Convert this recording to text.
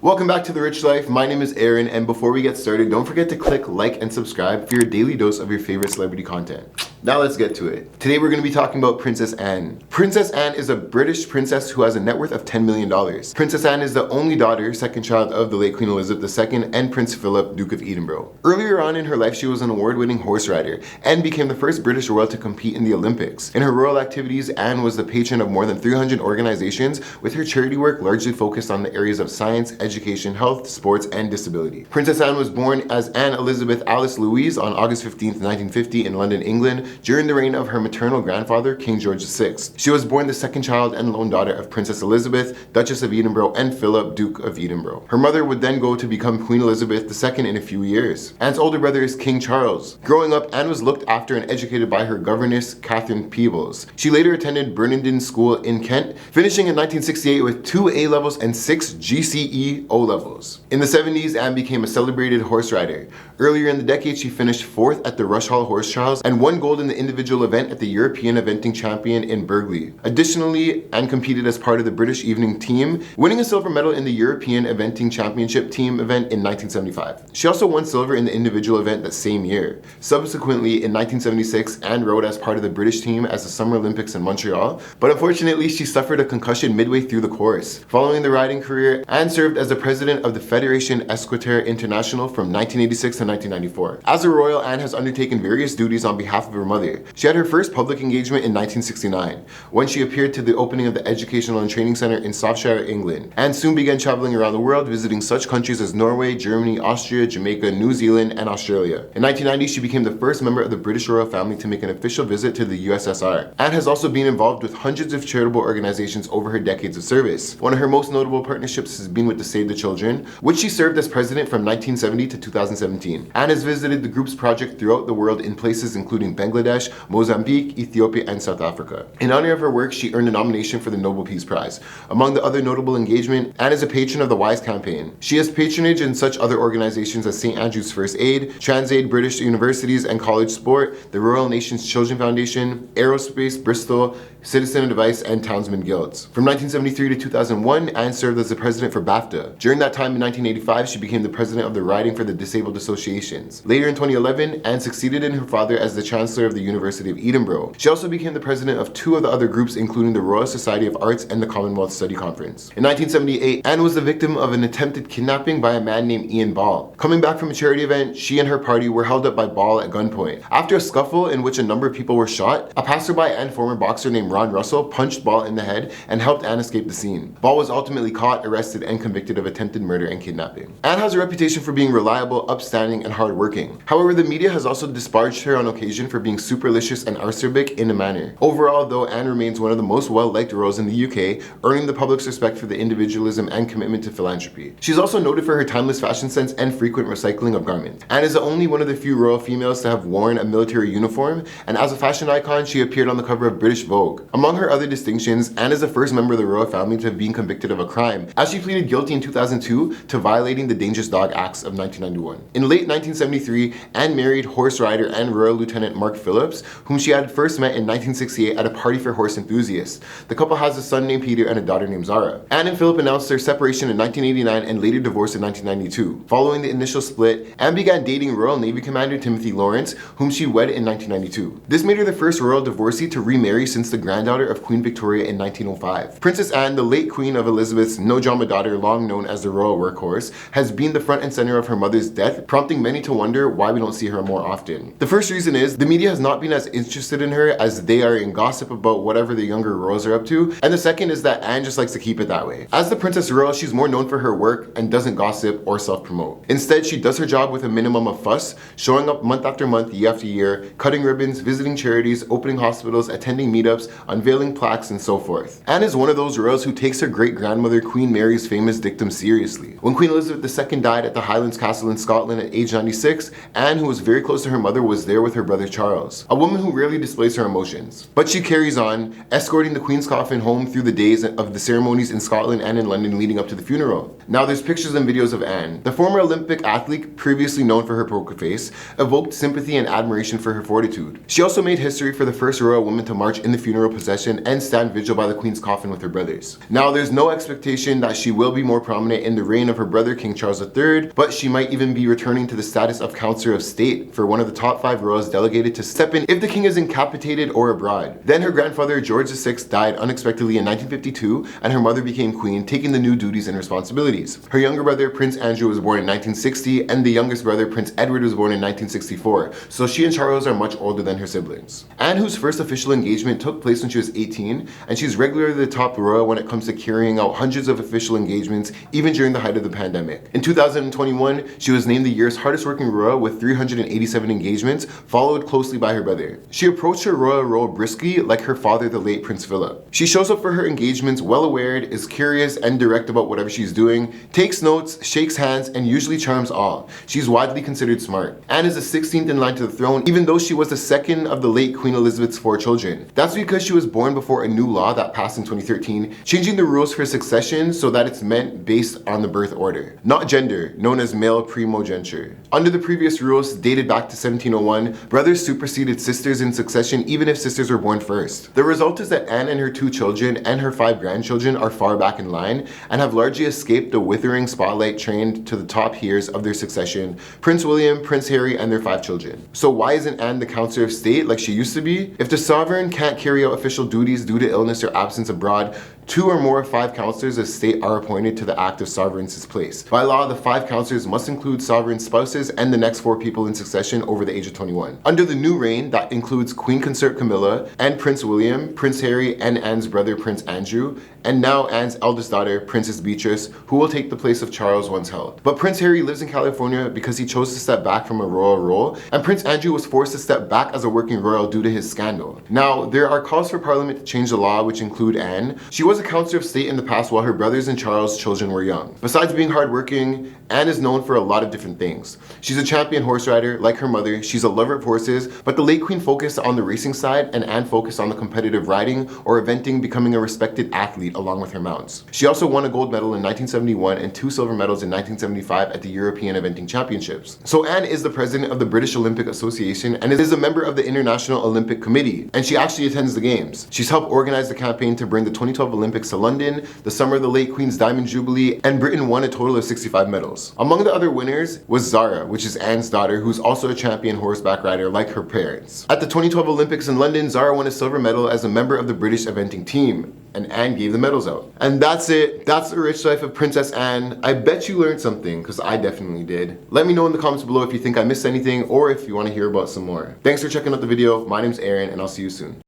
Welcome back to The Rich Life. My name is Aaron, and before we get started, don't forget to click like and subscribe for your daily dose of your favorite celebrity content. Now let's get to it. Today we're going to be talking about Princess Anne. Princess Anne is a British princess who has a net worth of $10 million. Princess Anne is the only daughter, second child of the late Queen Elizabeth II and Prince Philip, Duke of Edinburgh. Earlier on in her life, she was an award-winning horse rider and became the first British royal to compete in the Olympics. In her royal activities, Anne was the patron of more than 300 organizations, with her charity work largely focused on the areas of science, education, health, sports, and disability. Princess Anne was born as Anne Elizabeth Alice Louise on August 15, 1950 in London, England, during the reign of her maternal grandfather, King George VI. She was born the second child and lone daughter of Princess Elizabeth, Duchess of Edinburgh, and Philip, Duke of Edinburgh. Her mother would then go to become Queen Elizabeth II in a few years. Anne's older brother is King Charles. Growing up, Anne was looked after and educated by her governess, Catherine Peebles. She later attended Burnenden School in Kent, finishing in 1968 with 2 A levels and 6 GCE O levels. In the 70s, Anne became a celebrated horse rider. Earlier in the decade, she finished 4th at the Rush Hall Horse Trials and won gold in the individual event at the European Eventing Champion in Burghley. Additionally, Anne competed as part of the British evening team, winning a silver medal in the European Eventing Championship team event in 1975. She also won silver in the individual event that same year. Subsequently, in 1976, Anne rode as part of the British team as the Summer Olympics in Montreal, but unfortunately, she suffered a concussion midway through the course. Following the riding career, Anne served as the president of the Fédération Esquire International from 1986 to 1994. As a royal, Anne has undertaken various duties on behalf of her mother. She had her first public engagement in 1969, when she appeared to the opening of the Educational and Training Centre in Shropshire, England. Anne soon began traveling around the world, visiting such countries as Norway, Germany, Austria, Jamaica, New Zealand, and Australia. In 1990, she became the first member of the British royal family to make an official visit to the USSR. Anne has also been involved with hundreds of charitable organizations over her decades of service. One of her most notable partnerships has been with the Save the Children, which she served as president from 1970 to 2017. Anne has visited the group's project throughout the world in places including Bangladesh, Mozambique, Ethiopia, and South Africa. In honor of her work, she earned a nomination for the Nobel Peace Prize. Among the other notable engagement, Anne is a patron of the WISE campaign. She has patronage in such other organizations as St. Andrew's First Aid, TransAid British Universities and College Sport, the Royal Nations Children Foundation, Aerospace Bristol, Citizen Advice, and Townsmen Guilds. From 1973 to 2001, Anne served as the president for BAFTA. During that time in 1985, she became the president of the Riding for the Disabled Associations. Later in 2011, Anne succeeded in her father as the Chancellor of the University of Edinburgh. She also became the president of 2 of the other groups, including the Royal Society of Arts and the Commonwealth Study Conference. In 1978, Anne was the victim of an attempted kidnapping by a man named Ian Ball. Coming back from a charity event, she and her party were held up by Ball at gunpoint. After a scuffle in which a number of people were shot, a passerby and former boxer named Ron Russell punched Ball in the head and helped Anne escape the scene. Ball was ultimately caught, arrested, and convicted of attempted murder and kidnapping. Anne has a reputation for being reliable, upstanding, and hardworking. However, the media has also disparaged her on occasion for being supercilious and acerbic in a manner. Overall, though, Anne remains one of the most well-liked royals in the UK, earning the public's respect for the individualism and commitment to philanthropy. She's also noted for her timeless fashion sense and frequent recycling of garments. Anne is the only one of the few royal females to have worn a military uniform, and as a fashion icon, she appeared on the cover of British Vogue. Among her other distinctions, Anne is the first member of the royal family to have been convicted of a crime, as she pleaded guilty in 2002 to violating the Dangerous Dog Acts of 1991. In late 1973, Anne married horse rider and Royal Lieutenant Mark Phillips, whom she had first met in 1968 at a party for horse enthusiasts. The couple has a son named Peter and a daughter named Zara. Anne and Philip announced their separation in 1989 and later divorced in 1992. Following the initial split, Anne began dating Royal Navy Commander Timothy Lawrence, whom she wed in 1992. This made her the first royal divorcee to remarry since the granddaughter of Queen Victoria in 1905. Princess Anne, the late Queen of Elizabeth's no-drama daughter, long known as the royal workhorse, has been the front and center of her mother's death, prompting many to wonder why we don't see her more often. The first reason is the media has not been as interested in her as they are in gossip about whatever the younger royals are up to, and the second is that Anne just likes to keep it that way. As the Princess Royal, she's more known for her work and doesn't gossip or self-promote. Instead, she does her job with a minimum of fuss, showing up month after month, year after year, cutting ribbons, visiting charities, opening hospitals, attending meetups, unveiling plaques, and so forth. Anne is one of those royals who takes her great-grandmother Queen Mary's famous dictum seriously. When Queen Elizabeth II died at the Highlands Castle in Scotland at age 96, Anne, who was very close to her mother, was there with her brother Charles. Charles, a woman who rarely displays her emotions. But she carries on, escorting the Queen's coffin home through the days of the ceremonies in Scotland and in London leading up to the funeral. Now there's pictures and videos of Anne. The former Olympic athlete, previously known for her poker face, evoked sympathy and admiration for her fortitude. She also made history for the first royal woman to march in the funeral procession and stand vigil by the Queen's coffin with her brothers. Now there's no expectation that she will be more prominent in the reign of her brother King Charles III, but she might even be returning to the status of Counselor of State for one of the top 5 royals delegated to step in if the king is incapacitated or abroad. Then her grandfather George VI died unexpectedly in 1952 and her mother became queen, taking the new duties and responsibilities. Her younger brother Prince Andrew was born in 1960 and the youngest brother Prince Edward was born in 1964, so she and Charles are much older than her siblings. Anne, whose first official engagement took place when she was 18, and she's regularly the top royal when it comes to carrying out hundreds of official engagements even during the height of the pandemic. In 2021, she was named the year's hardest working royal with 387 engagements, followed closely by her brother. She approached her royal role briskly like her father, the late Prince Philip. She shows up for her engagements well aware, is curious and direct about whatever she's doing, takes notes, shakes hands, and usually charms all. She's widely considered smart. Anne is the 16th in line to the throne, even though she was the second of the late Queen Elizabeth's 4 children. That's because she was born before a new law that passed in 2013, changing the rules for succession so that it's meant based on the birth order, not gender, known as male primogeniture. Under the previous rules, dated back to 1701, brothers superseded sisters in succession even if sisters were born first. The result is that Anne and her 2 children and her 5 grandchildren are far back in line and have largely escaped the withering spotlight trained to the top heirs of their succession, Prince William, Prince Harry, and their 5 children. So why isn't Anne the Counselor of State like she used to be? If the sovereign can't carry out official duties due to illness or absence abroad, 2 or more of 5 counselors of state are appointed to the act of sovereign's place. By law, the 5 counselors must include sovereign spouses and the next 4 people in succession over the age of 21. Under the new reign, that includes Queen Consort Camilla and Prince William, Prince Harry, and Anne's brother Prince Andrew, and now Anne's eldest daughter, Princess Beatrice, who will take the place of Charles once held. But Prince Harry lives in California because he chose to step back from a royal role, and Prince Andrew was forced to step back as a working royal due to his scandal. Now, there are calls for Parliament to change the law, which include Anne. She was a Counselor of State in the past while her brothers and Charles' children were young. Besides being hardworking, Anne is known for a lot of different things. She's a champion horse rider, like her mother. She's a lover of horses, but the late Queen focused on the racing side and Anne focused on the competitive riding or eventing, becoming a respected athlete along with her mounts. She also won a gold medal in 1971 and 2 silver medals in 1975 at the European Eventing Championships. So Anne is the president of the British Olympic Association and is a member of the International Olympic Committee, and she actually attends the games. She's helped organize the campaign to bring the 2012 Olympics to London, the summer of the late Queen's Diamond Jubilee, and Britain won a total of 65 medals. Among the other winners was Zara, which is Anne's daughter, who's also a champion horseback rider like her parents. At the 2012 Olympics in London, Zara won a silver medal as a member of the British eventing team, and Anne gave the medals out. And that's it. That's the rich life of Princess Anne. I bet you learned something, because I definitely did. Let me know in the comments below if you think I missed anything or if you want to hear about some more. Thanks for checking out the video. My name's Aaron, and I'll see you soon.